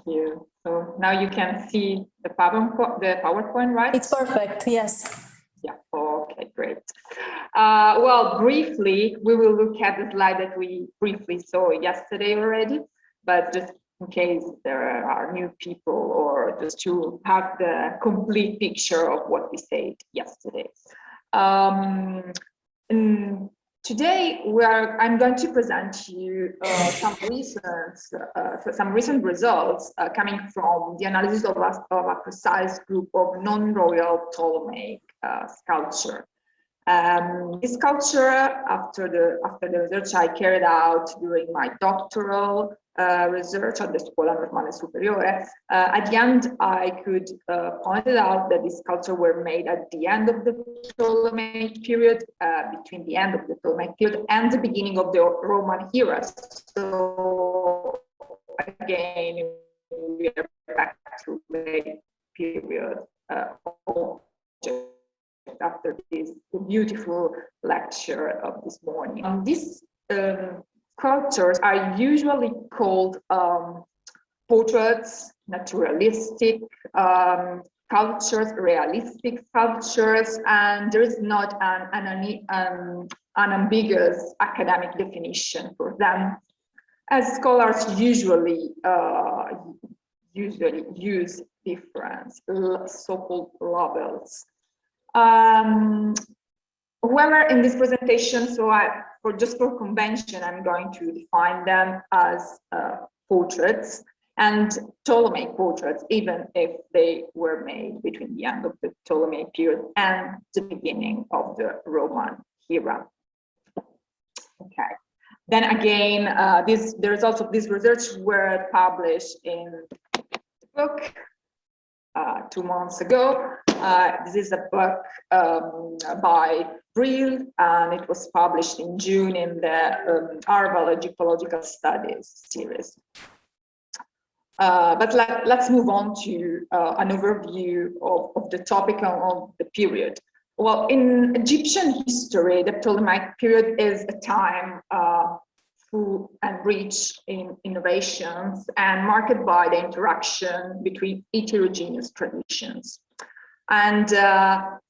you. So now you can see the PowerPoint, right? It's perfect, yes. Yeah, okay, great. Well, briefly, we will look at the slide that we briefly saw yesterday already, but just in case there are new people or just to have the complete picture of what we said yesterday. Today, I'm going to present you some recent results coming from the analysis of a precise group of non-royal Ptolemaic sculpture. This sculpture, after the research I carried out during my doctoral research at the Scuola Normale Superiore, at the end I could point out that these sculptures were made at the end of the Ptolemaic period, between the end of the Ptolemaic period and the beginning of the Roman era. So again, we are back to the period after this beautiful lecture of this morning. These sculptures are usually called portraits, naturalistic sculptures, realistic sculptures, and there is not an unambiguous academic definition for them, as scholars usually use different so-called labels. However, in this presentation, for convention, I'm going to define them as portraits and Ptolemaic portraits, even if they were made between the end of the Ptolemaic period and the beginning of the Roman era. Okay. Then again, the results of this research were published in the book 2 months ago. This is a book by Brill, and it was published in June in the Arval Egyptological Studies series. But let's move on to an overview of the topic of the period. Well, in Egyptian history, the Ptolemaic period is a time full and rich in innovations and marked by the interaction between heterogeneous traditions. And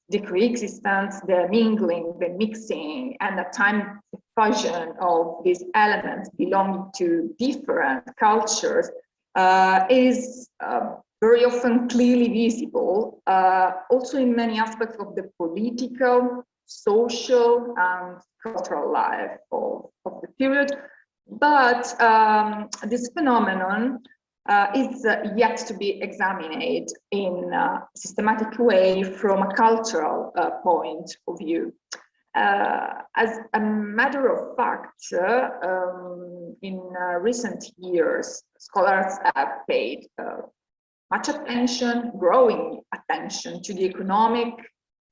the coexistence, the mingling, the mixing, and the time fusion of these elements belonging to different cultures is very often clearly visible, also in many aspects of the political, social, and cultural life of the period. But this phenomenon is yet to be examined in a systematic way from a cultural point of view. As a matter of fact, in recent years, scholars have paid much attention, growing attention to the economic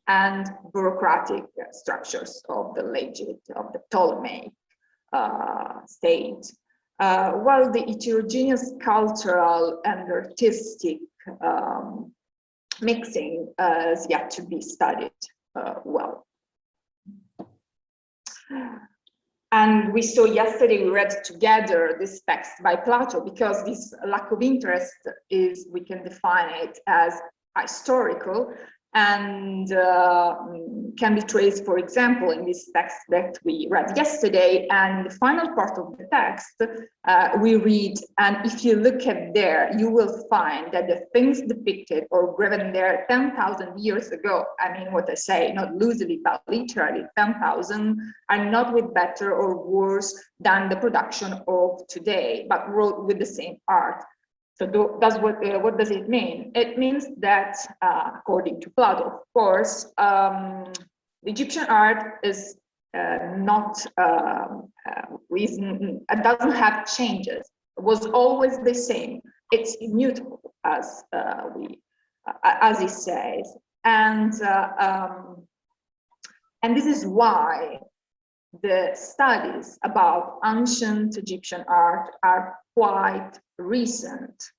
and bureaucratic structures of the legate of the Ptolemaic state, while the heterogeneous cultural and artistic mixing is yet to be studied well. And we saw yesterday, we read together this text by Plato, because this lack of interest is, we can define it as historical, and can be traced, for example, in this text that we read yesterday. And the final part of the text we read, and if you look at there, you will find that the things depicted or graven there 10,000 years ago, I mean what I say, not loosely but literally 10,000, are not with better or worse than the production of today, but wrought with the same art. So what does it mean? It means that, according to Plato, of course, the Egyptian art is not it doesn't have changes. It was always the same. It's immutable, as he says, and this is why the studies about ancient Egyptian art are quite recent,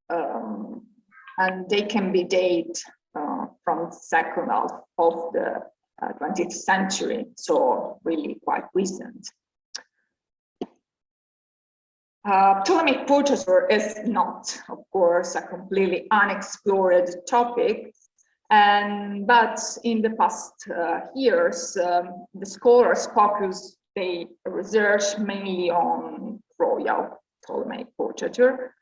and they can be dated from the second half of the 20th century, so really quite recent. Ptolemaic portraiture is not, of course, a completely unexplored topic, but in the past years, the scholars focus their research mainly on royal Ptolemaic portraiture,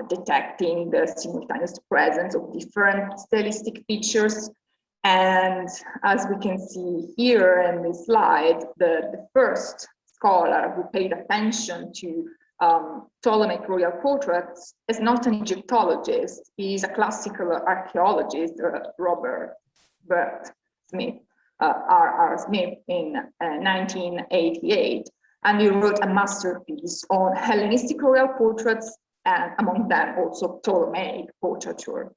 detecting the simultaneous presence of different stylistic features. And as we can see here in this slide, the first scholar who paid attention to Ptolemaic royal portraits is not an Egyptologist. He is a classical archaeologist, Robert Smith, R.R. Smith, in 1988, and he wrote a masterpiece on Hellenistic royal portraits, and among them also Ptolemaic portraiture.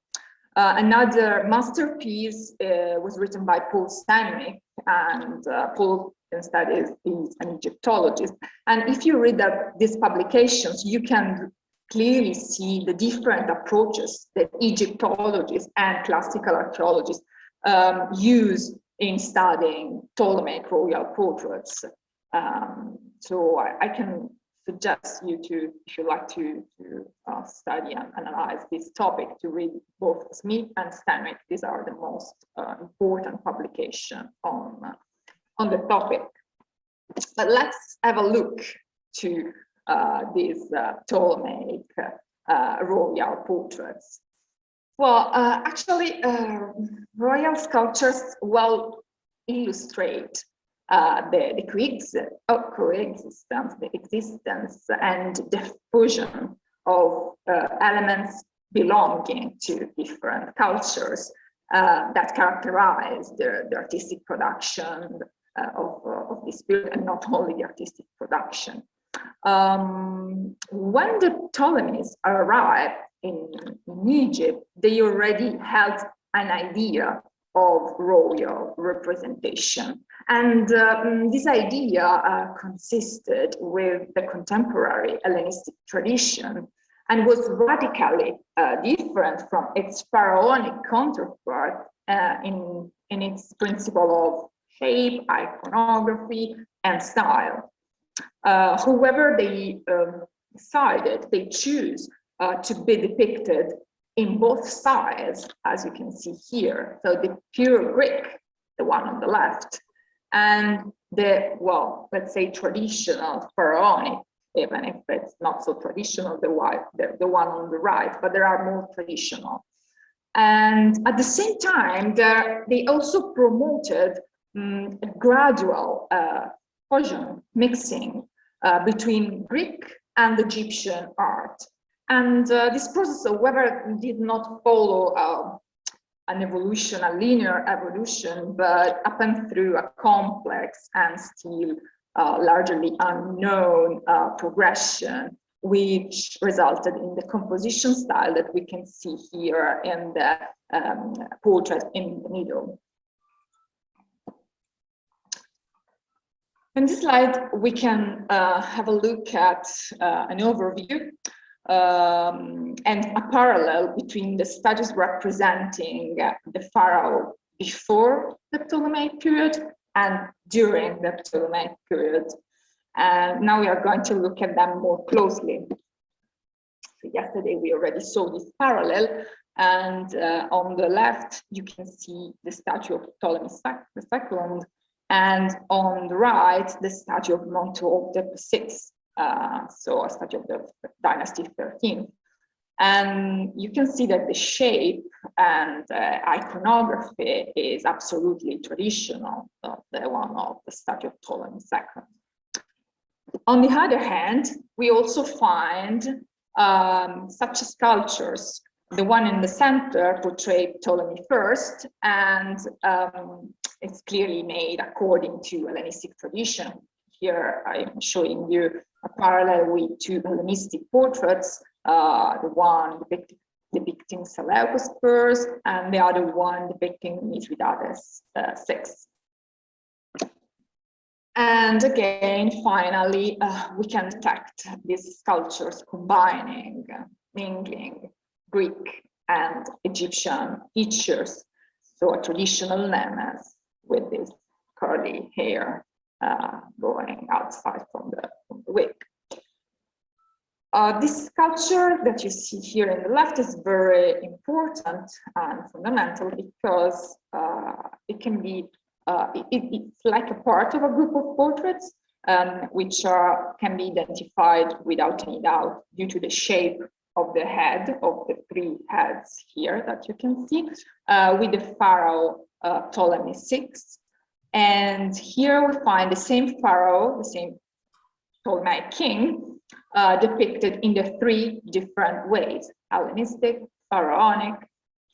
Another masterpiece was written by Paul Stanwyck, and Paul instead is an Egyptologist. And if you read these publications, you can clearly see the different approaches that Egyptologists and classical archaeologists use in studying Ptolemaic royal portraits. So I can suggest you to, if you like to study and analyze this topic, to read both Smith and Stanwyck. These are the most important publications on the topic. But let's have a look to these Ptolemaic royal portraits. Well, actually, royal sculptures well illustrate the coexistence, the existence, and the fusion of elements belonging to different cultures that characterize the artistic production of this period, and not only the artistic production. When the Ptolemies arrived in Egypt, they already had an idea of royal representation. And this idea consisted with the contemporary Hellenistic tradition and was radically different from its pharaonic counterpart in its principle of shape, iconography, and style. However, they decided, they choose to be depicted in both styles, as you can see here. So the pure Greek, the one on the left, and the, well, let's say traditional pharaonic, even if it's not so traditional, the one on the right, but there are more traditional. And at the same time, they also promoted a gradual fusion, mixing between Greek and Egyptian art. And this process, however, did not follow an evolution, a linear evolution, but happened through a complex and still largely unknown progression, which resulted in the composition style that we can see here in the portrait in the middle. In this slide, we can have a look at an overview and a parallel between the statues representing the pharaoh before the Ptolemaic period and during the Ptolemaic period. And now we are going to look at them more closely. So yesterday we already saw this parallel, and on the left you can see the statue of Ptolemy II, and on the right the statue of Mentuhotep VI. So a statue of the dynasty 13. And you can see that the shape and iconography is absolutely traditional, the one of the statue of Ptolemy II. On the other hand, we also find such sculptures. The one in the center portrayed Ptolemy I, and it's clearly made according to Hellenistic tradition. Here I'm showing you a parallel with two Hellenistic portraits, the one depicting Seleucus first, and the other one depicting Mithridates VI. And again, finally, we can detect these sculptures combining, mingling Greek and Egyptian features. So a traditional nemes with this curly hair going outside from the wig. This sculpture that you see here in the left is very important and fundamental because it can be, it's like a part of a group of portraits which can be identified without any doubt due to the shape of the head, of the three heads here that you can see, with the pharaoh Ptolemy VI. And here we find the same pharaoh, the same Ptolemaic king, depicted in the three different ways: Hellenistic, pharaonic,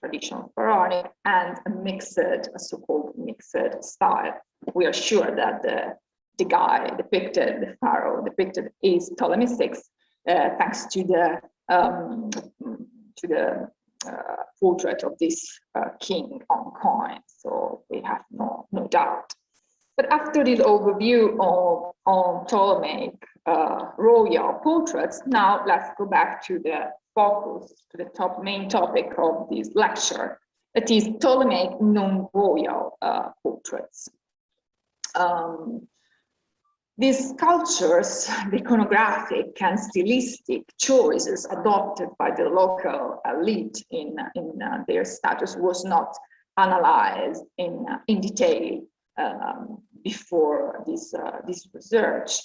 traditional pharaonic, and a so-called mixed style. We are sure that the guy depicted, the pharaoh depicted, is Ptolemy VI, thanks to the portrait of this king on coin. So we have no doubt. But after this overview of Ptolemaic royal portraits, now let's go back to the focus, to the main topic of this lecture, that is Ptolemaic non-royal portraits. These sculptures, the iconographic and stylistic choices adopted by the local elite in their status was not analyzed in detail before this research.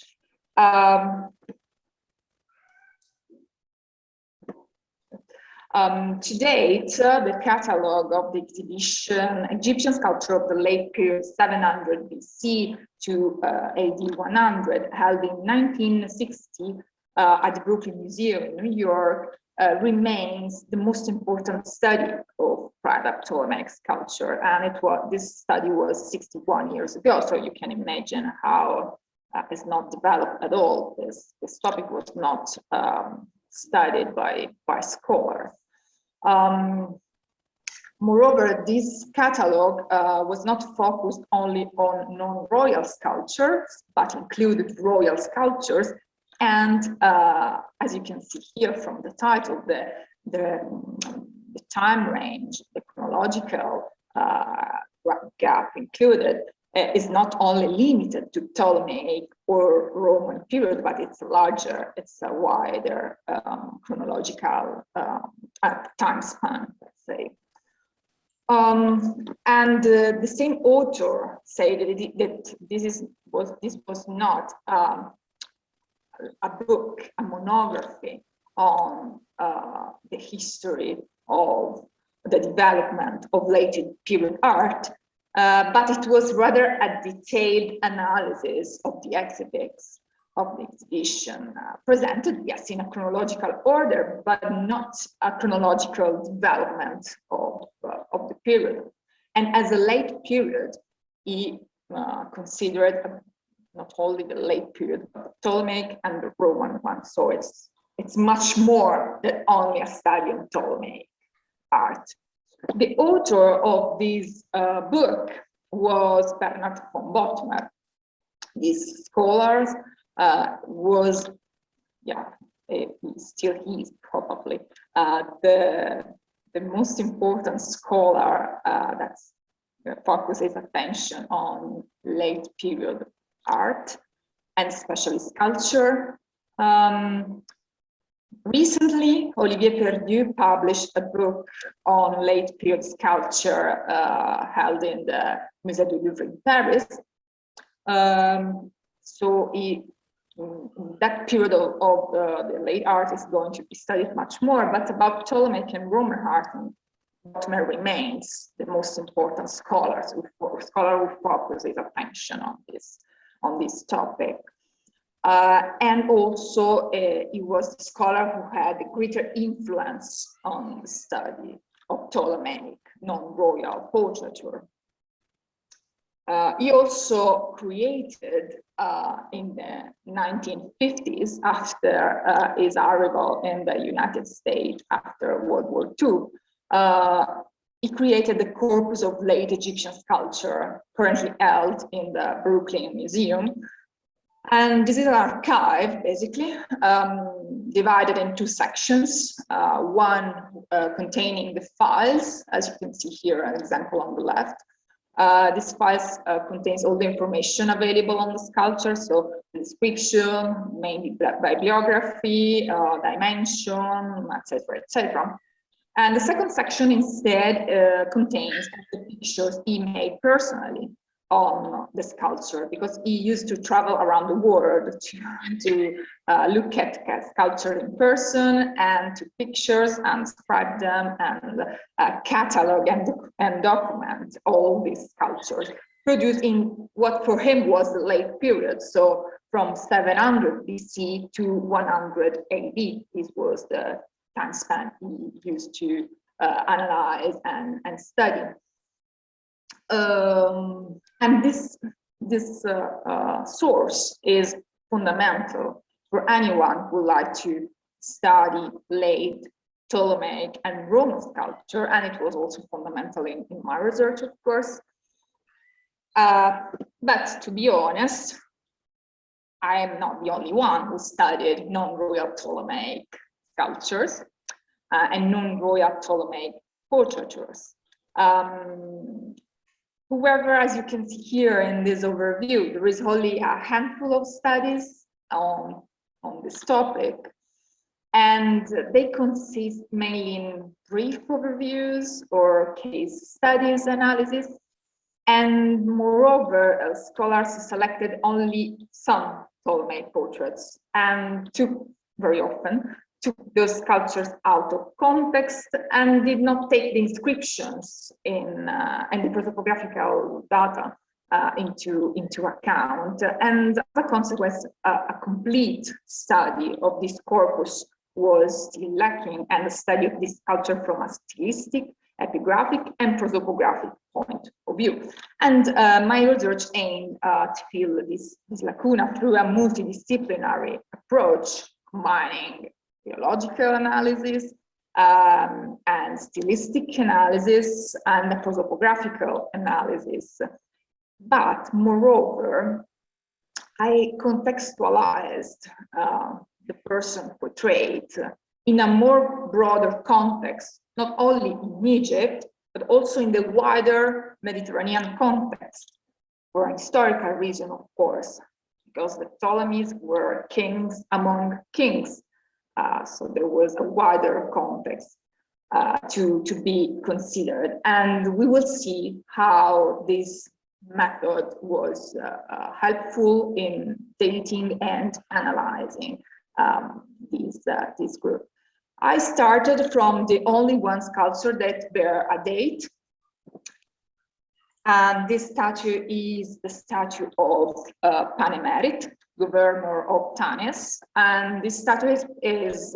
To date, the catalogue of the exhibition Egyptian sculpture of the late period 700 BC to AD 100, held in 1960 at the Brooklyn Museum in New York, remains the most important study of private Ptolemaic sculpture, and this study was 61 years ago. So you can imagine how it's not developed at all. This topic was not studied by scholars. Moreover, this catalogue was not focused only on non-royal sculptures, but included royal sculptures. And as you can see here from the title, the time range, the chronological gap included is not only limited to Ptolemaic or Roman period, but it's larger, it's a wider chronological time span, let's say. And the same author said that this was not a book, a monography on the history of the development of late period art, but it was rather a detailed analysis of the exhibits of the exhibition, presented, yes, in a chronological order, but not a chronological development of the period. And as a late period, he considered not only the late period, but the Ptolemaic and the Roman one. So it's much more than only a study of Ptolemaic art. The author of this book was Bernard von Bottmer. This scholar was, he still is probably the most important scholar that focuses attention on late period art and especially sculpture. Recently, Olivier Perdu published a book on late period sculpture held in the Musée du Louvre in Paris. So that period of the late art is going to be studied much more, but about Ptolemaic and Roman art, Bottmer remains the most important scholar who focuses attention on this topic. And also he was the scholar who had a greater influence on the study of Ptolemaic non-royal portraiture. He also created in the 1950s, after his arrival in the United States after World War II, he created the corpus of late Egyptian sculpture currently held in the Brooklyn Museum. And this is an archive, basically, divided in two sections, one containing the files, as you can see here, an example on the left, This file contains all the information available on the sculpture, so the description, mainly bibliography, dimension, etc., etc. And the second section instead contains the pictures he made personally on the sculpture, because he used to travel around the world to look at sculpture in person and to pictures and describe them and catalog and document all these sculptures produced in what for him was the late period. So from 700 BC to 100 AD, this was the time span he used to analyze and study. And this source is fundamental for anyone who would like to study late Ptolemaic and Roman sculpture, and it was also fundamental in my research, of course. But to be honest, I am not the only one who studied non-royal Ptolemaic sculptures and non-royal Ptolemaic portraitures. However, as you can see here in this overview, there is only a handful of studies on this topic, and they consist mainly in brief overviews or case studies analysis, and moreover, scholars selected only some Ptolemaic portraits and very often took those sculptures out of context and did not take the inscriptions and the prosopographical data into account. And as a consequence, a complete study of this corpus was still lacking, and the study of this sculpture from a stylistic, epigraphic, and prosopographic point of view. And my research aimed to fill this lacuna through a multidisciplinary approach, combining theological analysis and stylistic analysis and the prosopographical analysis. But moreover, I contextualized the person portrayed in a more broader context, not only in Egypt, but also in the wider Mediterranean context, for a historical reason, of course, because the Ptolemies were kings among kings. So there was a wider context to be considered. And we will see how this method was helpful in dating and analyzing this group. I started from the only one sculpture that bear a date. And this statue is the statue of Panemerit, governor of Tanis, and this statue is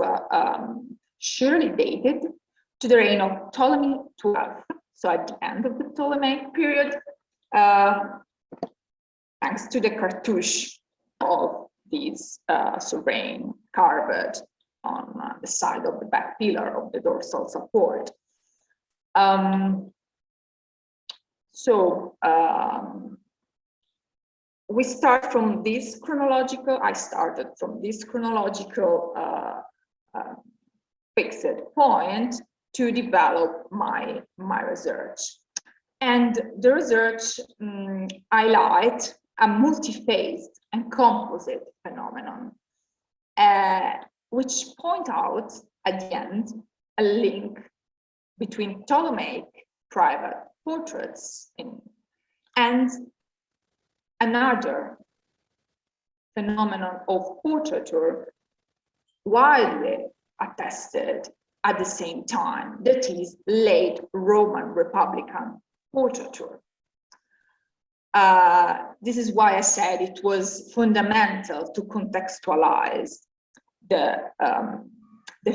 surely dated to the reign of Ptolemy XII, so at the end of the Ptolemaic period, thanks to the cartouche of this sovereign carved on the side of the back pillar of the dorsal support. We start from this chronological, I started from this chronological fixed point to develop my research. And the research highlight a multi-phased and composite phenomenon, which point out at the end a link between Ptolemaic private portraits and another phenomenon of portraiture widely attested at the same time, that is late Roman Republican portraiture. This is why I said it was fundamental to contextualize the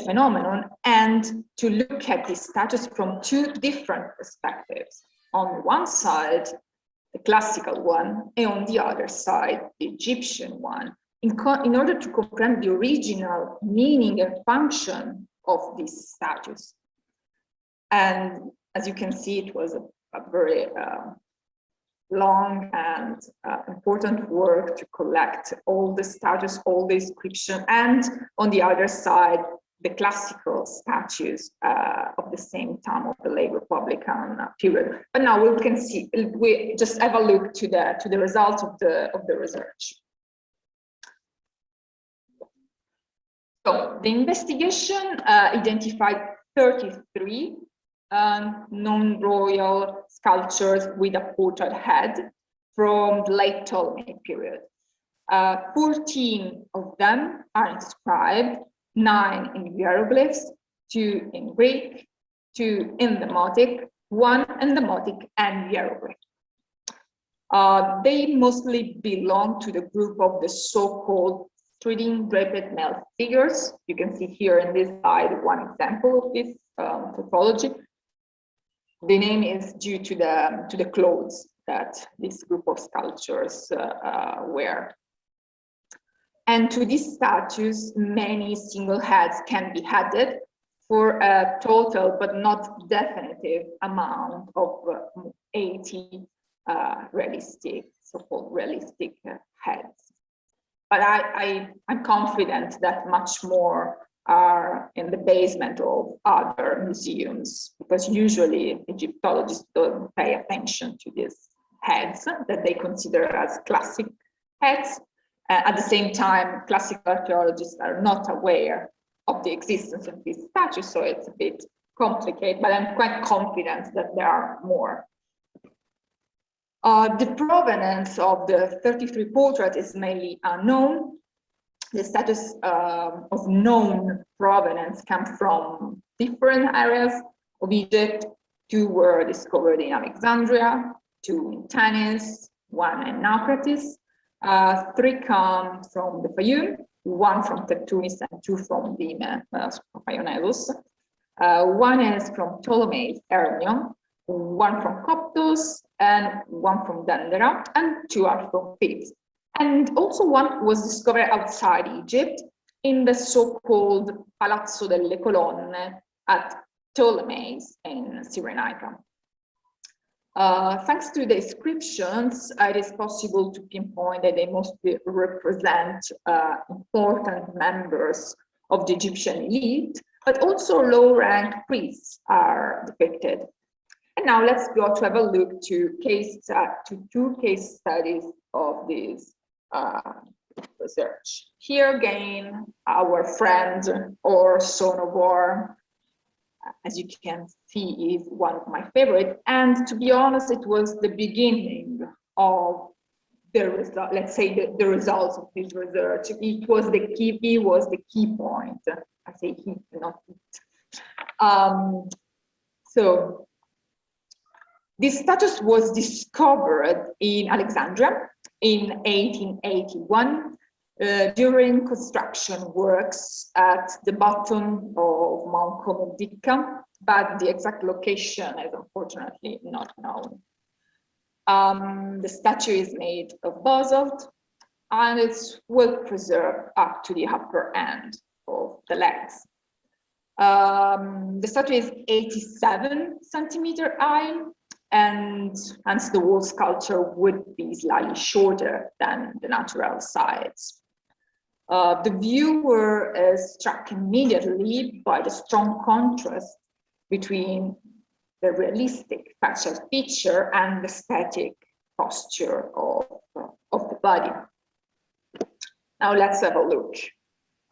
phenomenon and to look at this status from two different perspectives. On one side, the classical one, and on the other side, the Egyptian one, in order to comprehend the original meaning and function of this status. And as you can see, it was a very long and important work to collect all the status, all the inscription, and on the other side, the classical statues of the same time of the late Republican period. But now we just have a look to the results of the research. So the investigation identified 33 non-royal sculptures with a portrait head from the late Ptolemaic period. 14 of them are inscribed, 9 in hieroglyphs, 2 in Greek, 2 in Demotic, 1 in Demotic and hieroglyph. They mostly belong to the group of the so-called striding draped male figures. You can see here in this slide one example of this typology. The name is due to the clothes that this group of sculptures wear. And to these statues, many single heads can be added for a total but not definitive amount of 80 realistic, so-called realistic heads. But I'm confident that much more are in the basement of other museums, because usually Egyptologists don't pay attention to these heads that they consider as classic heads. At the same time, classical archaeologists are not aware of the existence of these statues, so it's a bit complicated, but I'm quite confident that there are more. The provenance of the 33 portraits is mainly unknown. The status of known provenance come from different areas of Egypt. 2 were discovered in Alexandria, 2 in Tanis, 1 in Naucratis. 3 come from the Fayum, 1 from Tertunis and 2 from the Phaionesus. 1 is from Ptolemaic Hermion, 1 from Coptos, and 1 from Dendera, and 2 are from Thebes. And also 1 was discovered outside Egypt in the so-called Palazzo delle Colonne at Ptolemais in Cyrenaica. Thanks to the inscriptions, it is possible to pinpoint that they mostly represent important members of the Egyptian elite, but also low-ranked priests are depicted. And now let's go to have a look to 2 case studies of this research. Here again, our friend or son of war, as you can see, is one of my favorite. And to be honest, it was the beginning of the result. Let's say the results of this research. It was the key point. I say he, not it. So this status was discovered in Alexandria in 1881 during construction works at the bottom of Mount Comodica, but the exact location is unfortunately not known. The statue is made of basalt and it's well preserved up to the upper end of the legs. The statue is 87 centimeter high, and hence the wall sculpture would be slightly shorter than the natural sides. The viewer is struck immediately by the strong contrast between the realistic facial feature and the static posture of the body. Now let's have a look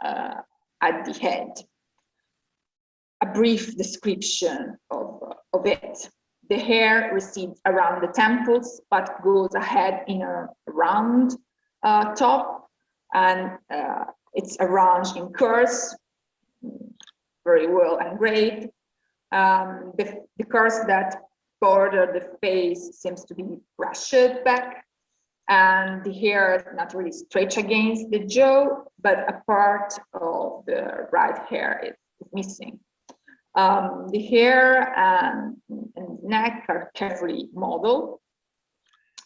at the head. A brief description of it. The hair recedes around the temples, but goes ahead in a round top, and it's arranged in curves, very well engraved. The curves that border the face seems to be brushed back, and the hair is not really straight against the jaw, but a part of the right hair is missing. The hair and neck are carefully modeled,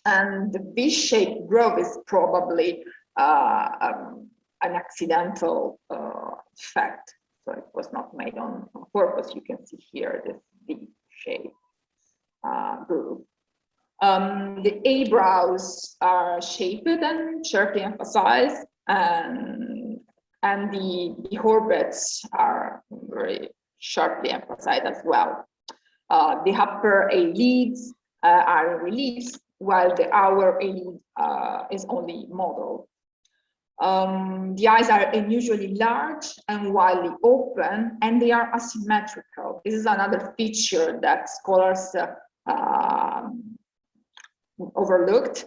and the V-shaped growth is probably an accidental effect. So it was not made on purpose. You can see here this V-shaped groove. The eyebrows are shaped and sharply emphasized, and and the orbits are very sharply emphasized as well. The upper eyelids are released, while the outer eyelid is only modeled. The eyes are unusually large and widely open, and they are asymmetrical. This is another feature that scholars overlooked,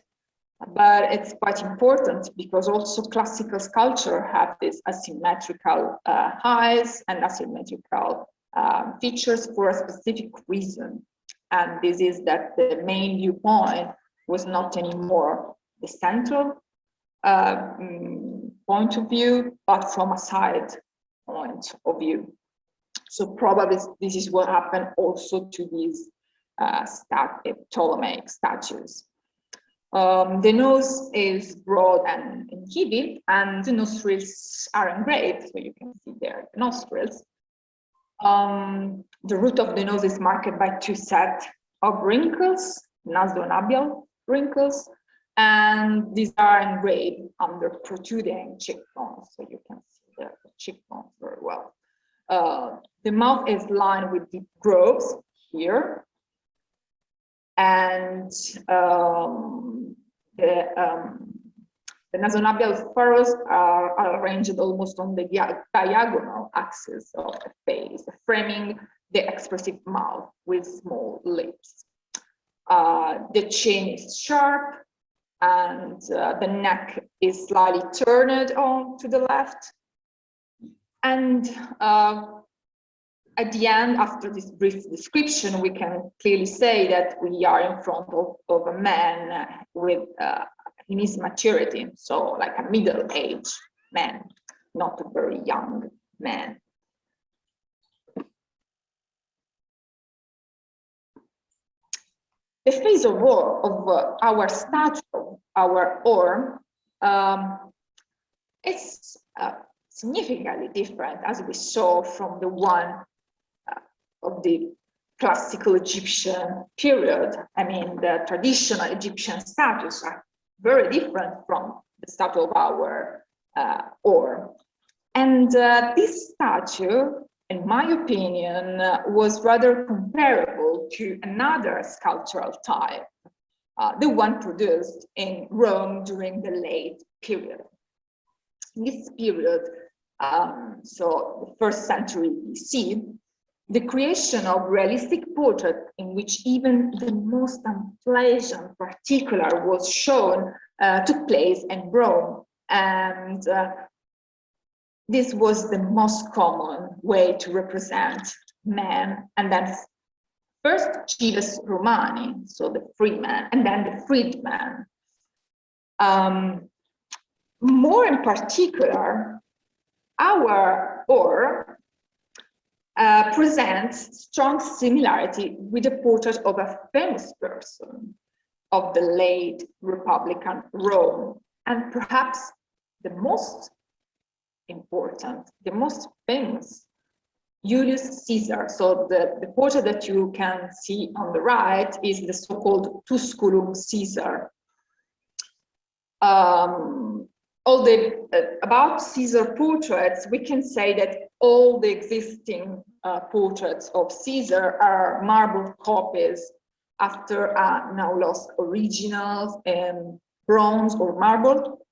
but it's quite important because also classical sculpture have this asymmetrical eyes and asymmetrical features for a specific reason. And this is that the main viewpoint was not anymore the central point of view, but from a side point of view. So probably this is what happened also to these Ptolemaic statues. The nose is broad and heavy, and the nostrils are engraved, so you can see there the nostrils. The root of the nose is marked by two sets of wrinkles, nasonabial wrinkles, and these are engraved under protruding cheekbones, so you can see the cheekbones very well. The mouth is lined with deep grooves here, and the nasonabial furrows are arranged almost on the diagonal axis of the face, framing the expressive mouth with small lips. The chin is sharp, and the neck is slightly turned on to the left. And at the end, after this brief description, we can clearly say that we are in front of a man with in his maturity, so like a middle-aged man, not a very young man. The face of our statue, our orb, is significantly different, as we saw from the one of the classical Egyptian period. I mean, the traditional Egyptian statues are very different from the statue of our orb. And this statue, in my opinion, was rather comparable to another sculptural type, the one produced in Rome during the late period. In this period, so the 1st century BC, the creation of realistic portrait in which even the most unpleasant particular was shown took place in Rome, and this was the most common way to represent man, and then first cives Romani, so the free man, and then the freedman. More in particular, our orb presents strong similarity with the portrait of a famous person of the late Republican Rome, and perhaps the most important, the most famous, Julius Caesar. So the portrait that you can see on the right is the so-called Tusculum Caesar. About Caesar portraits, we can say that all the existing portraits of Caesar are marble copies after a now lost originals in bronze or marble.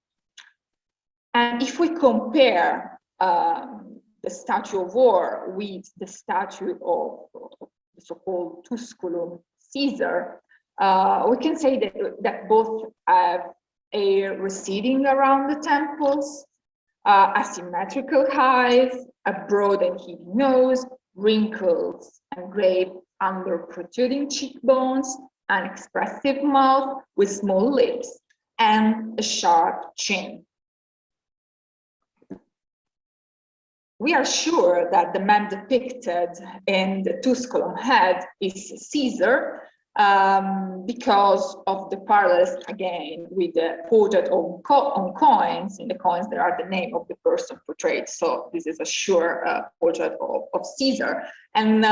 And if we compare the statue of war with the statue of the so-called Tusculum Caesar, we can say that both have hair receding around the temples, asymmetrical eyes, a broad and heavy nose, wrinkles engraved under protruding cheekbones, an expressive mouth with small lips, and a sharp chin. We are sure that the man depicted in the Tusculum head is Caesar, because of the parallels again with the portrait on coins. In the coins there are the name of the person portrayed, so this is a sure portrait of Caesar. And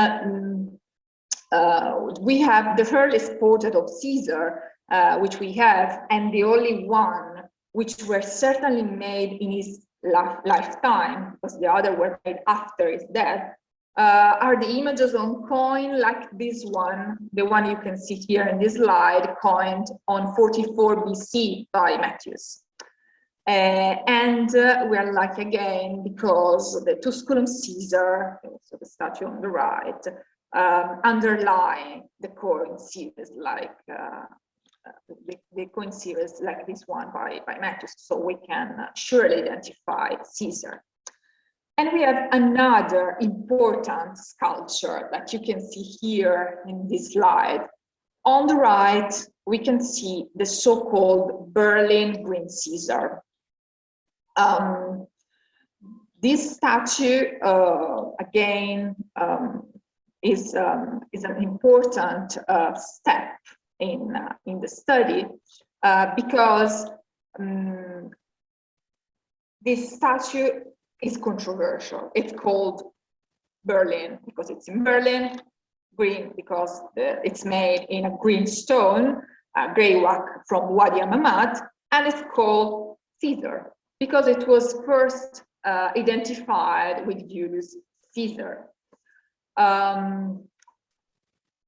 we have the earliest portrait of Caesar, which we have, and the only one which were certainly made in his lifetime, because the other were made after his death, are the images on coin like this one, the one you can see here in this slide, coined on 44 BC by Matthews. And we are lucky again because the Tusculum Caesar, so the statue on the right, underlie the coin series like the coin series like this one by Matthews, so we can surely identify Caesar. And we have another important sculpture that you can see here in this slide. On the right, we can see the so-called Berlin Green Caesar. This statue, again, is an important step in the study because this statue is controversial. It's called Berlin because it's in Berlin, green because it's made in a green stone, greaque from Wadi Hammamat, and it's called Caesar because it was first identified with Julius Caesar.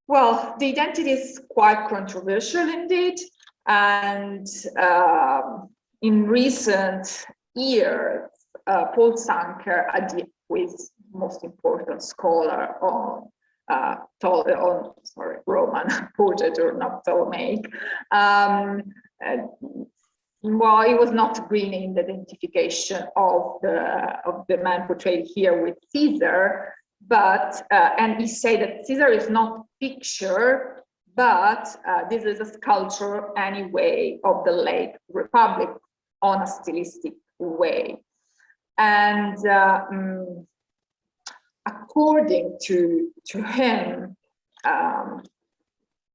Well, the identity is quite controversial indeed, and in recent years, Paul Sanker, who is most important scholar on Roman portrait or not Ptolemaic, well, he was not green in the identification of the man portrayed here with Caesar, but and he said that Caesar is not picture, but this is a sculpture anyway of the late Republic on a stylistic way. And according to him,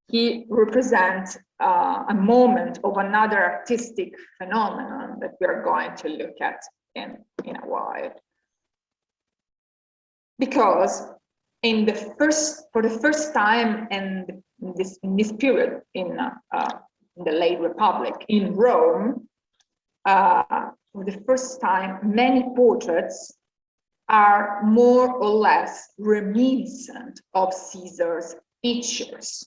he represents a moment of another artistic phenomenon that we are going to look at in a while. Because for the first time in this period in the late Republic in Rome, for the first time, many portraits are more or less reminiscent of Caesar's features.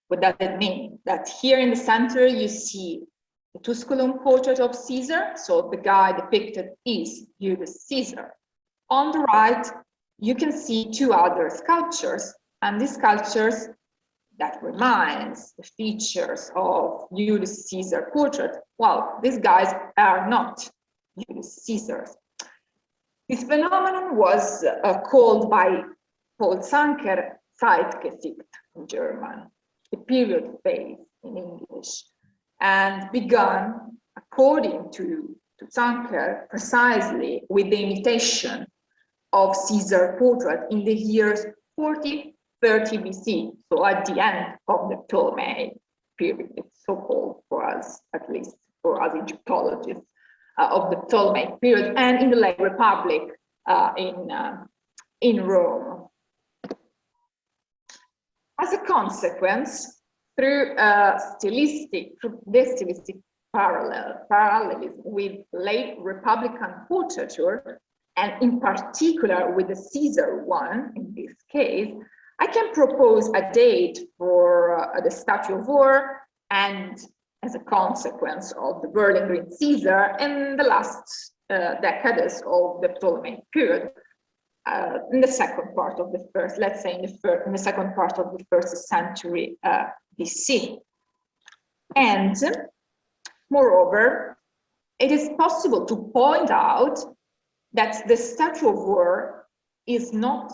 What does it mean? That here in the center you see the Tusculum portrait of Caesar, so the guy depicted is Julius Caesar. On the right, you can see two other sculptures, and these sculptures that reminds the features of Julius Caesar portrait. Well, these guys are not Julius Caesars. This phenomenon was called by Paul Sanker Zeitgeschichte in German, the period phase in English, and began, according to Sanker, precisely with the imitation of Caesar portrait in the years 40-30 BC, so at the end of the Ptolemaic period, it's so called for us, at least for us Egyptologists, of the Ptolemaic period, and in the late Republic in Rome. As a consequence, through stylistic parallelism with late Republican portraiture, and in particular with the Caesar one, in this case, I can propose a date for the Statue of War and as a consequence of the Berlin Green Caesar in the last decades of the Ptolemaic period, in the second part of the first, let's say in the second part of the first century BC. And moreover, it is possible to point out that the Statue of War is not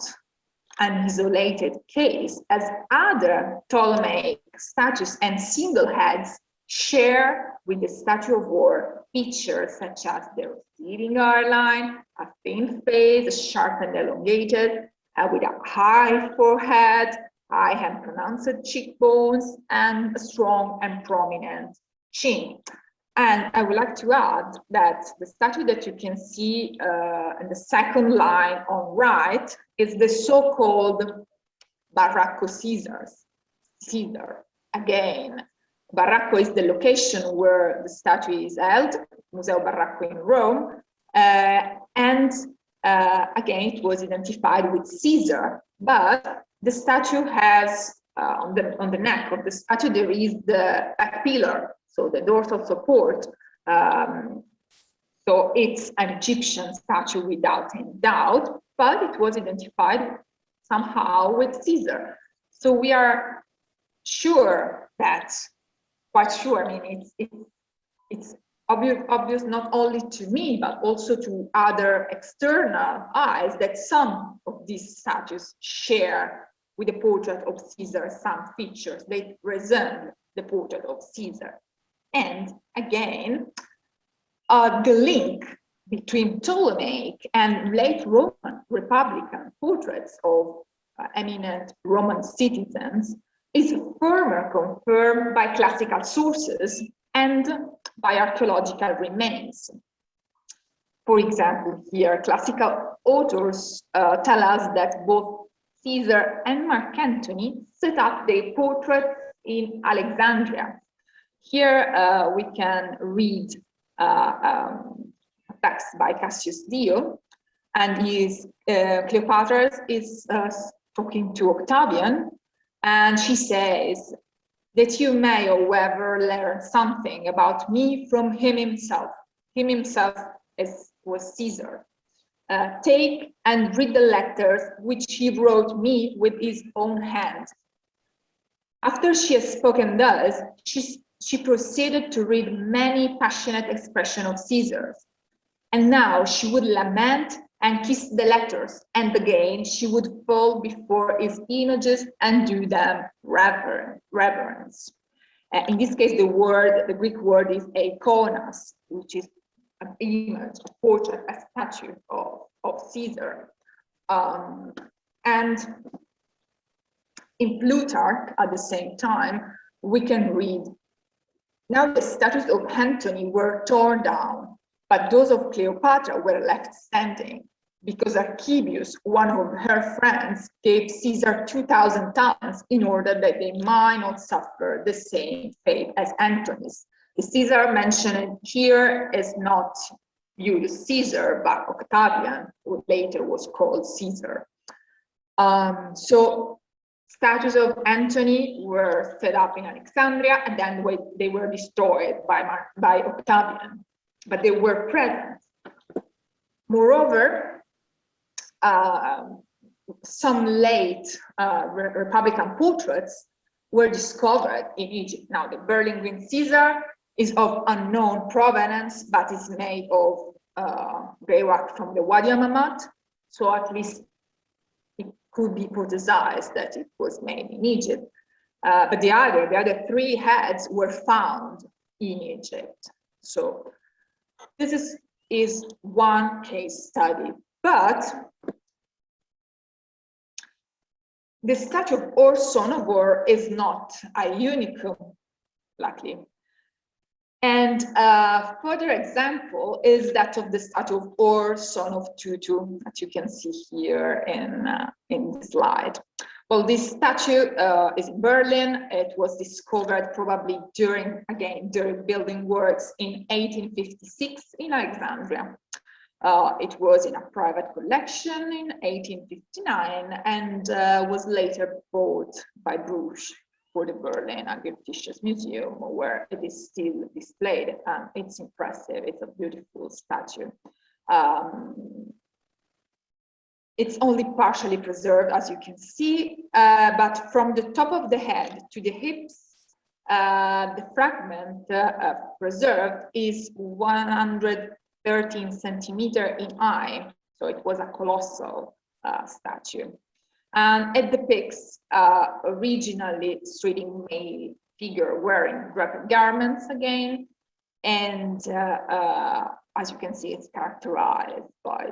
an isolated case, as other Ptolemaic statues and single heads share with the Statue of War features such as the receding hairline, a thin face, sharp and elongated, with a high forehead, high and pronounced cheekbones, and a strong and prominent chin. And I would like to add that the statue that you can see in the second line on right is the so-called Baracco Caesar. Again, Baracco is the location where the statue is held, Museo Baracco in Rome, And again, it was identified with Caesar, but the statue has, on the neck of the statue, there is the back pillar, so the dorsal support. So it's an Egyptian statue without any doubt, but it was identified somehow with Caesar. So we are sure that, quite sure, I mean, it's obvious not only to me, but also to other external eyes, that some of these statues share with the portrait of Caesar some features. They resemble the portrait of Caesar. And again, the link between Ptolemaic and late Roman Republican portraits of eminent Roman citizens is further confirmed by classical sources and by archaeological remains. For example, here, classical authors tell us that both Caesar and Mark Antony set up their portraits in Alexandria. Here we can read a text by Cassius Dio, and Cleopatra is talking to Octavian, and she says that you may, however, learn something about me from him himself. Him himself was Caesar. Take and read the letters which he wrote me with his own hand. After she had spoken thus, she proceeded to read many passionate expressions of Caesar's. And now she would lament and kiss the letters, and again she would fall before his images and do them reverence. In this case, the Greek word is eikonas, which is an image, a portrait, a statue of Caesar. And in Plutarch, at the same time, we can read, now the statues of Antony were torn down, but those of Cleopatra were left standing, because Archibius, one of her friends, gave Caesar 2,000 talents in order that they might not suffer the same fate as Antony's. The Caesar mentioned here is not Julius Caesar, but Octavian, who later was called Caesar. So statues of Antony were set up in Alexandria, and then they were destroyed by Octavian, but they were present. Moreover, some late Republican portraits were discovered in Egypt. Now, the Berlin Green Caesar is of unknown provenance, but is made of grey rock from the Wadi Amamat, so at least it could be hypothesized that it was made in Egypt. But the other three heads were found in Egypt. So this is one case study, but the statue of Or, son of Or, is not a unicum, luckily. And a further example is that of the statue of Or, son of Tutu, that you can see here in the slide. Well, this statue is in Berlin. It was discovered probably during building works in 1856 in Alexandria. It was in a private collection in 1859 and was later bought by Bruges for the Berlin Goethisches Museum, where it is still displayed. It's impressive. It's a beautiful statue. It's only partially preserved, as you can see, but from the top of the head to the hips, the fragment preserved is 113 centimeters in height, so it was a colossal statue. And it depicts originally streeting male figure wearing draped garments again, and as you can see, it's characterized by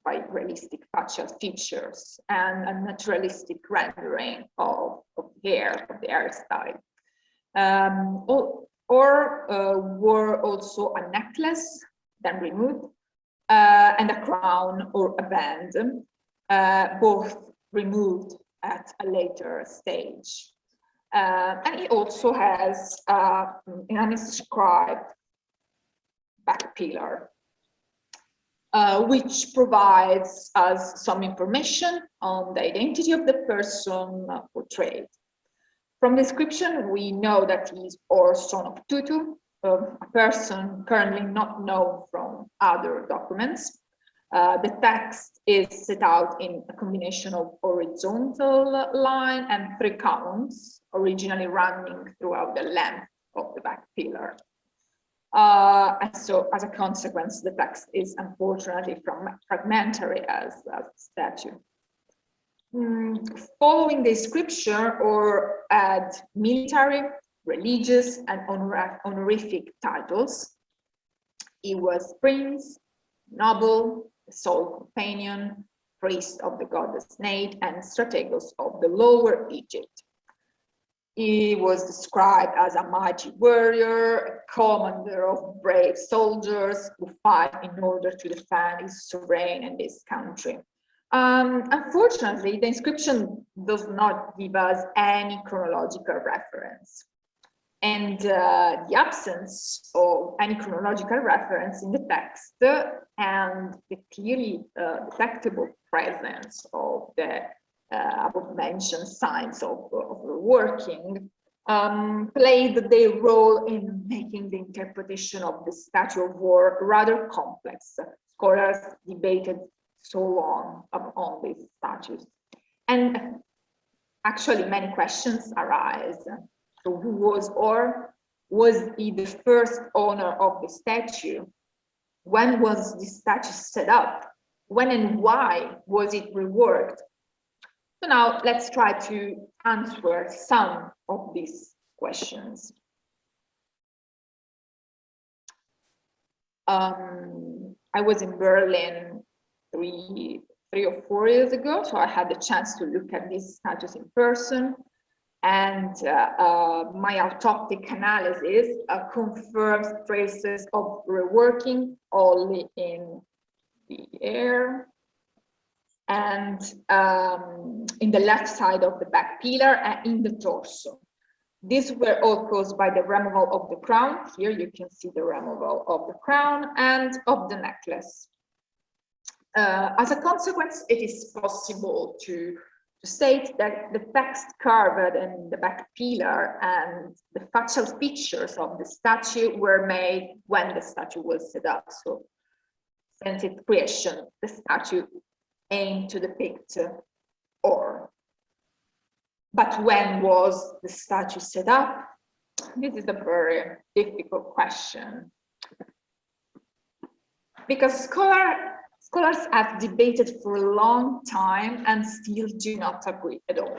by realistic facial features and a naturalistic rendering of hair, of the hairstyle. Wore also a necklace, then removed, and a crown or a band, both removed at a later stage. And he also has an inscribed back pillar, which provides us some information on the identity of the person portrayed. From description, we know that he is or son of Tutu, a person currently not known from other documents. The text is set out in a combination of horizontal line and 3 columns, originally running throughout the length of the back pillar. And so, as a consequence, the text is unfortunately fragmentary as a statue. Following the scripture or add military, religious, and honorific titles. He was prince, noble, sole companion, priest of the goddess Nate, and strategos of the Lower Egypt. He was described as a mighty warrior, a commander of brave soldiers who fight in order to defend his sovereign and his country. Unfortunately, the inscription does not give us any chronological reference. And the absence of any chronological reference in the text and the clearly detectable presence of the above-mentioned signs of reworking played their role in making the interpretation of the statue of war rather complex. Scholars debated so long on these statues. And actually many questions arise. So who was he the first owner of the statue? When was the statue set up? When and why was it reworked? So now let's try to answer some of these questions. I was in Berlin three or 4 years ago, so I had the chance to look at these statues in person. And my autoptic analysis confirms traces of reworking only in the air and in the left side of the back pillar and in the torso. These were all caused by the removal of the crown. Here you can see the removal of the crown and of the necklace. As a consequence, it is possible to state that the text carved in the back pillar and the facial features of the statue were made when the statue was set up. So since its creation, the statue aimed to depict or. But when was the statue set up? This is a very difficult question. Because scholars have debated for a long time and still do not agree at all.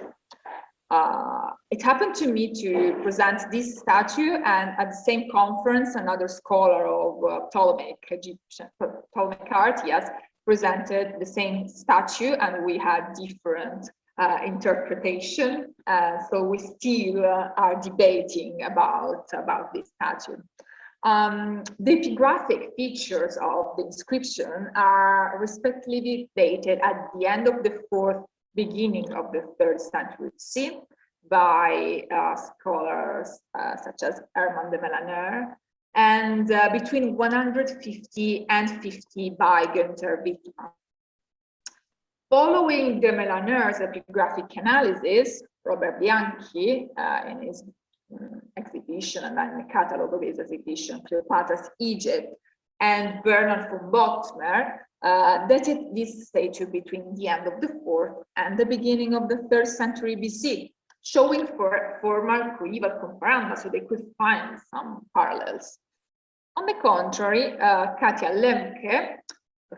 It happened to me to present this statue, and at the same conference, another scholar of Ptolemaic art, yes, presented the same statue, and we had different interpretation. So we still are debating about this statue. The epigraphic features of the inscription are respectively dated at the end of the 4th, beginning of the 3rd century CE by scholars such as Herman de Melaneur, and between 150 and 50 by Günther Wittmann. Following de Melaneur's epigraphic analysis, Robert Bianchi, in his exhibition and then the catalog of his exhibition, Cleopatra's Egypt, and Bernard von Bottmer, dated this statue between the end of the 4th and the beginning of the 3rd century BC, showing for formal coeval comparanda, so they could find some parallels. On the contrary, Katia Lemke,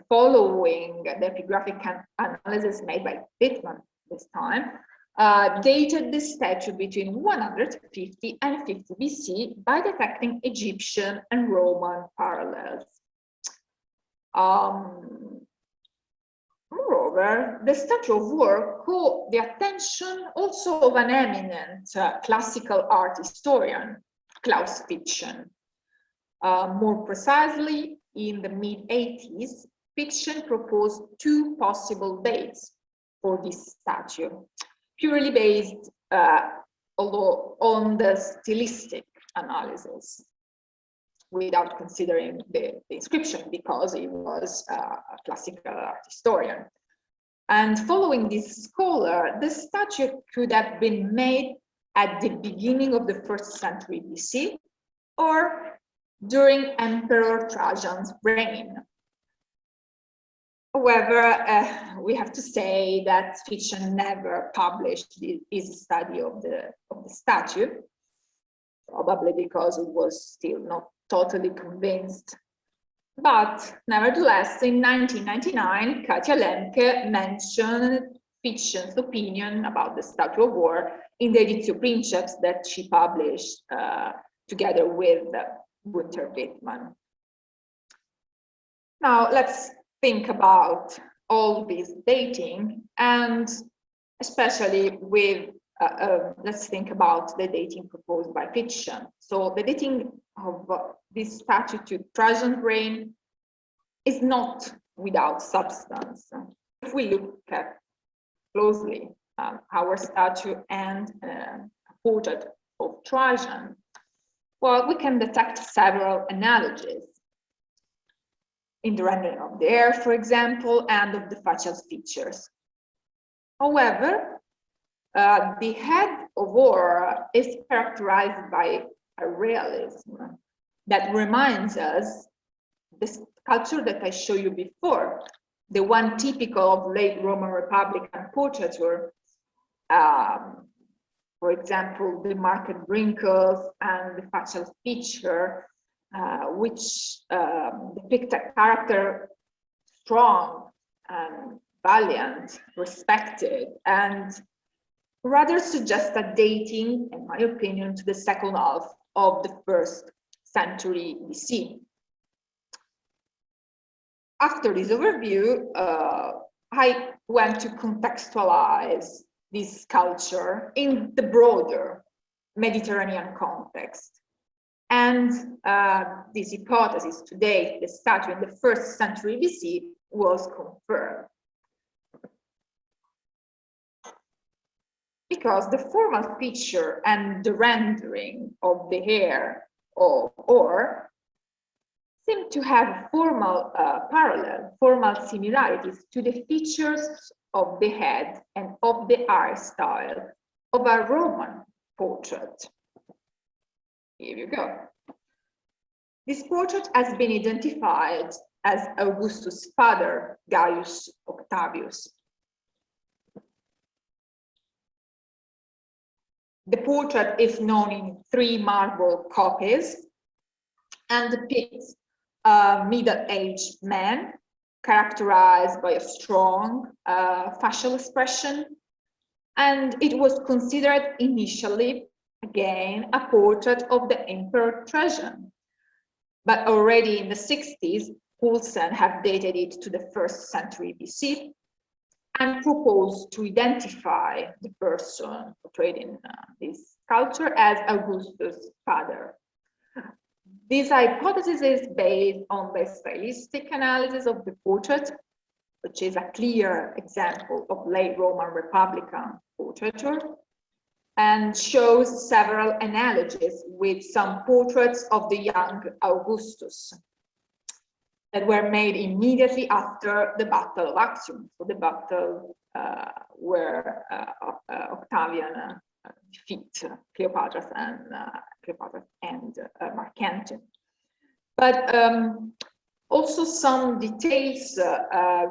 following the epigraphic analysis made by Wittmann this time, dated the statue between 150 and 50 BC by detecting Egyptian and Roman parallels. Moreover, the statue of war caught the attention also of an eminent classical art historian, Klaus Fiction. More precisely, in the mid-80s, Fiction proposed 2 possible dates for this statue, purely based although on the stylistic analysis. without considering the inscription, because he was a classical art historian. And following this scholar, the statue could have been made at the beginning of the 1st century BC or during Emperor Trajan's reign. However, we have to say that Titian never published his study of the statue, probably because he was still not totally convinced. But nevertheless, in 1999, Katia Lemke mentioned Titian's opinion about the statue of war in the Ediția Princeps that she published together with Gunther Wittmann. Now let's think about all this dating, and especially with let's think about the dating proposed by Titian. So the dating of this statue to Trajan's reign is not without substance. If we look at closely our statue and a portrait of Trajan, well, we can detect several analogies in the rendering of the hair, for example, and of the facial features. However, the head of Aurora is characterized by a realism that reminds us the sculpture that I showed you before, the one typical of late Roman Republican portraiture, for example, the marked wrinkles and the facial feature, which depict a character strong and valiant, respected, and rather suggest a dating, in my opinion, to the second half of the 1st century BC. After this overview, I went to contextualize this culture in the broader Mediterranean context. And this hypothesis today, the statue in the 1st century BC, was confirmed. Because the formal feature and the rendering of the hair or seem to have formal formal similarities to the features of the head and of the eye style of a Roman portrait. Here you go. This portrait has been identified as Augustus' father, Gaius Octavius. The portrait is known in 3 marble copies and depicts a middle-aged man characterized by a strong facial expression, and it was considered initially, again, a portrait of the Emperor Trajan. But already in the 60s, Poulsen have dated it to the 1st century BC and proposed to identify the person portrayed in this sculpture as Augustus' father. This hypothesis is based on the stylistic analysis of the portrait, which is a clear example of late Roman Republican portraiture, and shows several analogies with some portraits of the young Augustus that were made immediately after the Battle of Actium, so the battle where Octavian defeats Cleopatra and Mark Antony. But also some details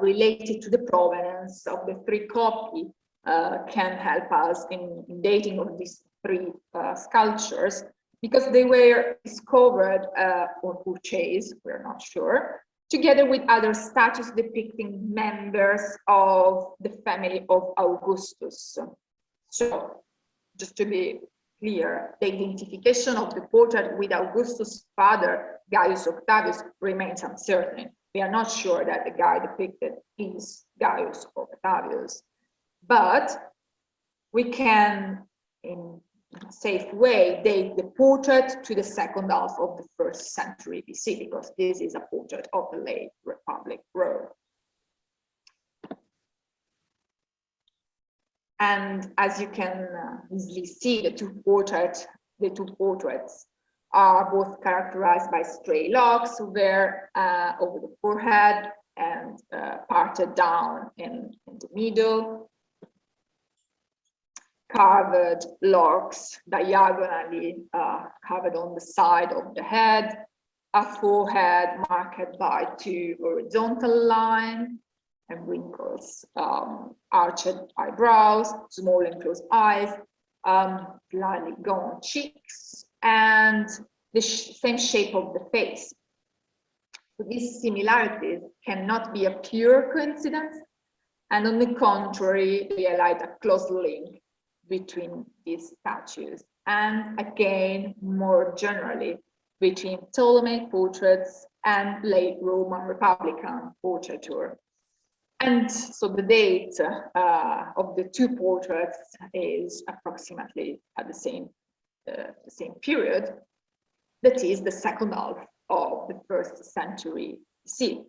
related to the provenance of the 3 copies can help us in dating of these 3 sculptures, because they were discovered or purchased, we're not sure, together with other statues depicting members of the family of Augustus. So, just to be clear, the identification of the portrait with Augustus' father, Gaius Octavius, remains uncertain. We are not sure that the guy depicted is Gaius Octavius, but we can, in a safe way, date the portrait to the second half of the 1st century BC, because this is a portrait of the late Republic Rome. And as you can easily see, the two portraits are both characterized by stray locks over the forehead and parted down in the middle. Carved locks diagonally covered on the side of the head, a forehead marked by two horizontal lines and wrinkles, arched eyebrows, small and closed eyes, slightly gaunt cheeks, and the same shape of the face. So these similarities cannot be a pure coincidence, and on the contrary, they highlight a close link between these statues, and again, more generally, between Ptolemaic portraits and late Roman Republican portraiture. And so the date of the two portraits is approximately at the same period, that is the second half of the 1st century BC.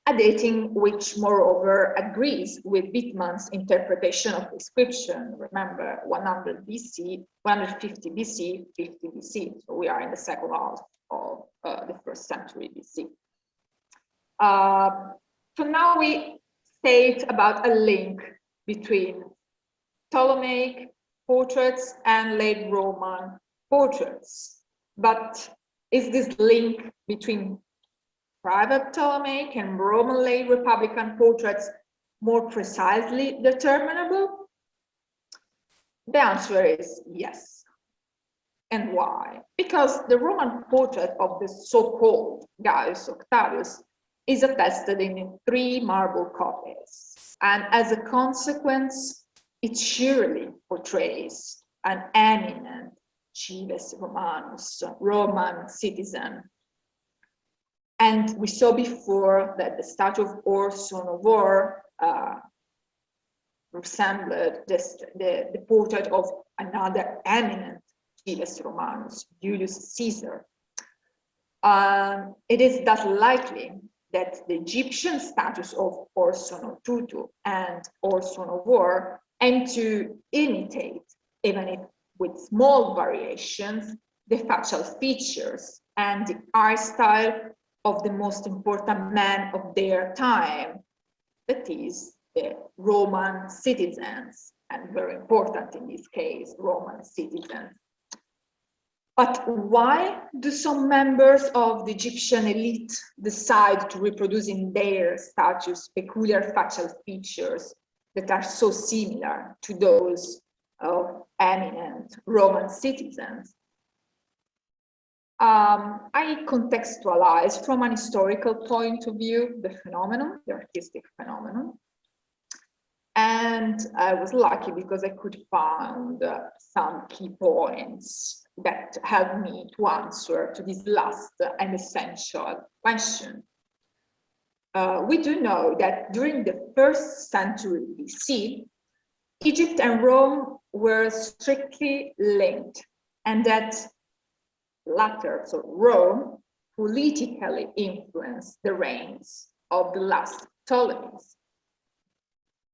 A dating which, moreover, agrees with Wittmann's interpretation of the inscription. Remember, 100 BC, 150 BC, 50 BC. So we are in the second half of the 1st century BC. So now we state about a link between Ptolemaic portraits and late Roman portraits. But is this link between private Ptolemaic and Roman late Republican portraits more precisely determinable? The answer is yes. And why? Because the Roman portrait of the so-called Gaius Octavius is attested in 3 marble copies. And as a consequence, it surely portrays an eminent cives Romanus, Roman citizen. And we saw before that the statue of Orson of War resembled the portrait of another eminent cives Romanus, Julius Caesar. It is thus likely that the Egyptian statues of Orson of Tutu and Orson of War aim to imitate, even if with small variations, the facial features and the art style of the most important men of their time, that is, the Roman citizens, and very important in this case, Roman citizens. But why do some members of the Egyptian elite decide to reproduce in their statues peculiar facial features that are so similar to those of eminent Roman citizens? I contextualize from an historical point of view the phenomenon, the artistic phenomenon. And I was lucky because I could find some key points that helped me to answer to this last and essential question. We do know that during the 1st century BC, Egypt and Rome were strictly linked, and that latter, so Rome, politically influenced the reigns of the last Ptolemies.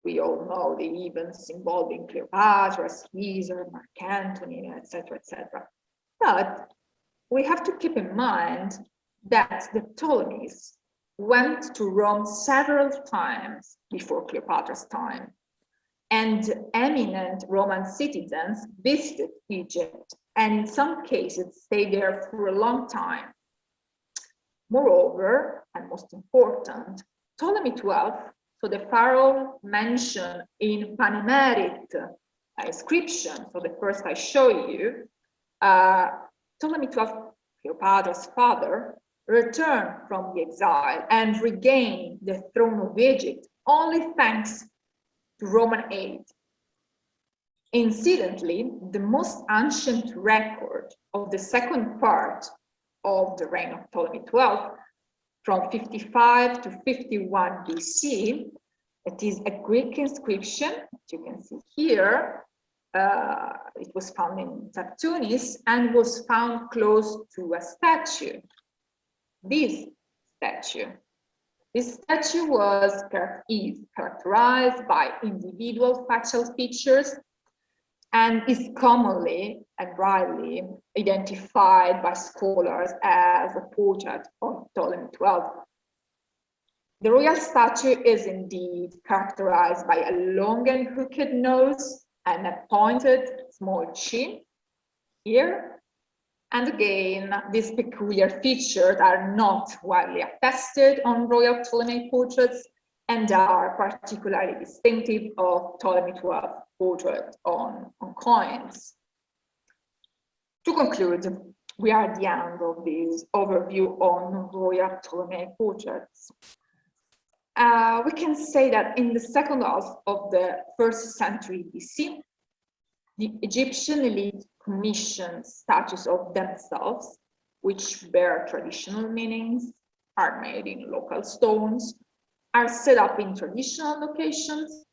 We all know the events involving Cleopatra, Caesar, Mark Antony, etc., etc. But we have to keep in mind that the Ptolemies went to Rome several times before Cleopatra's time, and eminent Roman citizens visited Egypt, and in some cases stayed there for a long time. Moreover, and most important, Ptolemy XII, so the pharaoh mentioned in Panemeric inscription, so the first I show you, Ptolemy XII, Cleopatra's father, returned from the exile and regained the throne of Egypt only thanks to Roman aid. Incidentally, the most ancient record of the second part of the reign of Ptolemy XII, from 55 to 51 BC, it is a Greek inscription, that you can see here. It was found in Tunis and was found close to a statue. This statue is characterized by individual facial features and is commonly and rightly identified by scholars as a portrait of Ptolemy XII. The royal statue is indeed characterized by a long and hooked nose and a pointed small chin here. And again, these peculiar features are not widely attested on royal Ptolemaic portraits and are particularly distinctive of Ptolemy XII portrait on coins. To conclude, we are at the end of this overview on royal Ptolemaic portraits. We can say that in the second half of the 1st century BC, the Egyptian elite commissioned statues of themselves, which bear traditional meanings, are made in local stones, are set up in traditional locations,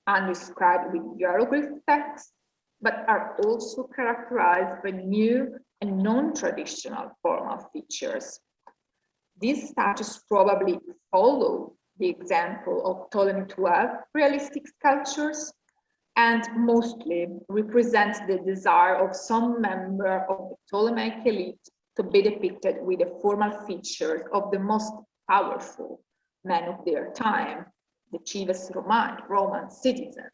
and described with hieroglyph text, but are also characterized by new and non-traditional formal features. These statues probably follow the example of Ptolemy XII realistic sculptures and mostly represent the desire of some member of the Ptolemaic elite to be depicted with the formal features of the most powerful men of their time, the chiefest Roman citizens.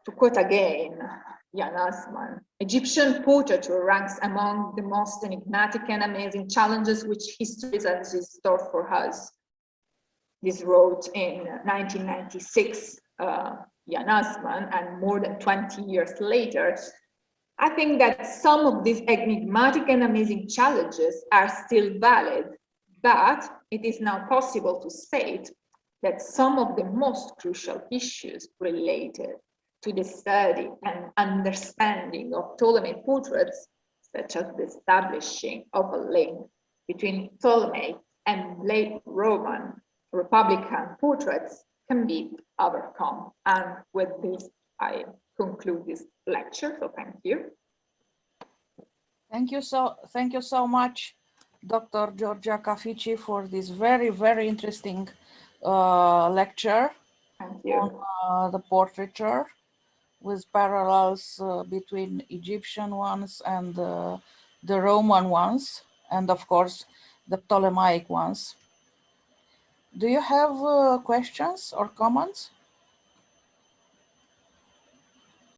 To quote again Jan Assmann, Egyptian portraiture ranks among the most enigmatic and amazing challenges which history has in store for us. This wrote in 1996, Jan Assmann, and more than 20 years later, I think that some of these enigmatic and amazing challenges are still valid, but it is now possible to state that some of the most crucial issues related to the study and understanding of Ptolemaic portraits, such as the establishing of a link between Ptolemaic and late Roman Republican portraits, can be overcome. And with this, I conclude this lecture. So thank you. Thank you so much, Dr. Giorgia Cafici, for this very, very interesting lecture on the portraiture, with parallels between Egyptian ones and the Roman ones, and of course the Ptolemaic ones. Do you have questions or comments?